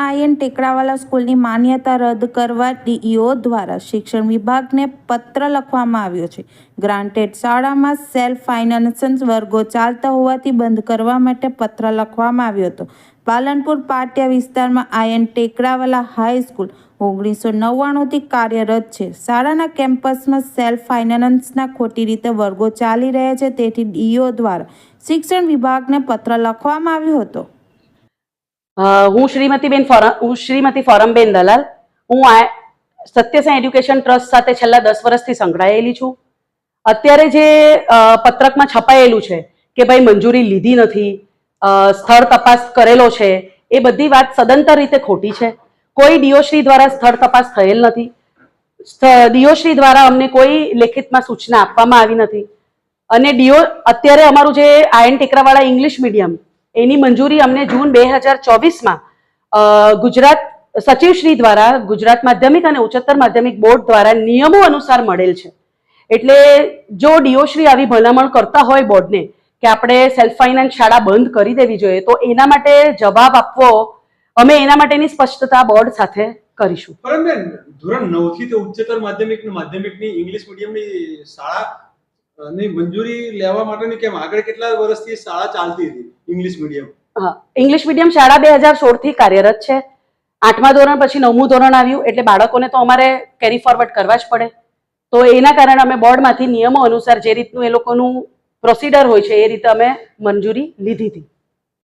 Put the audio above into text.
Ion Tekrawala સ્કૂલની માન્યતા રદ કરવા ડીઈઓ દ્વારા શિક્ષણ વિભાગને પત્ર લખવામાં આવ્યો છે. ગ્રાન્ટેડ શાળામાં સેલ્ફ ફાઇનાન્સ વર્ગો ચાલતા હોવાથી બંધ કરવા માટે પત્ર લખવામાં આવ્યો હતો. પાલનપુર પાટિયા વિસ્તારમાં આયન ટેકરાવાલા હાઈસ્કૂલ 1999થી કાર્યરત છે. શાળાના કેમ્પસમાં સેલ્ફ ફાઇનાન્સના ખોટી રીતે વર્ગો ચાલી રહ્યા છે, તેથી ડીઈઓ દ્વારા શિક્ષણ વિભાગને પત્ર લખવામાં આવ્યો હતો. હું શ્રીમતી ફોરમબેન દલાલ. હું સત્યસાઈ એડ્યુકેશન ટ્રસ્ટ સાથે છેલ્લા 10 વર્ષથી સંકળાયેલી છું. અત્યારે જે પત્રકમાં છપાયેલું છે કે ભાઈ મંજૂરી લીધી નથી, સ્થળ તપાસ કરેલો છે, એ બધી વાત સદંતર રીતે ખોટી છે. કોઈ ડીઓશ્રી દ્વારા સ્થળ તપાસ થયેલ નથી. ડીઓશ્રી દ્વારા અમને કોઈ લેખિતમાં સૂચના આપવામાં આવી નથી. અને અત્યારે અમારું જે આયન ટેકરાવાળા ઇંગ્લિશ મીડિયમ એની મંજૂરી અમને જૂન 2024માં ગુજરાત સચિવશ્રી દ્વારા ગુજરાત માધ્યમિક અને ઉચ્ચતર માધ્યમિક બોર્ડ દ્વારા નિયમો અનુસાર મળેલ છે. એટલે જો ડીઓશ્રી આવી ભલામણ કરતા હોય બોર્ડને કે આપણે સેલ્ફ ફાઇનાન્સ શાળા બંધ કરી દેવી જોઈએ, તો એના માટે જવાબ આપવો અમે એના માટેની સ્પષ્ટતા બોર્ડ સાથે કરીશું. પરંતુ ધોરણ 9 થી ઉચ્ચતર માધ્યમિકની ઇંગ્લિશ મીડિયમની શાળા ની મંજૂરી લેવા માટેની કેમ આગળ કેટલા વર્ષથી શાળા ચાલતી હતી ઇંગ્લિશ મીડિયમ? હા, ઇંગ્લિશ મીડિયમ શાળા 2016 થી કાર્યરત છે. 8મા ધોરણ પછી 9મું ધોરણ આવ્યું એટલે બાળકોને તો અમારે કેરી ફોરવર્ડ કરવા જ પડે. તો એના કારણે અમે બોર્ડમાંથી નિયમો અનુસાર જે રીતનું એ લોકોનું પ્રોસિડર હોય છે એ રીતે અમે મંજૂરી લીધી હતી.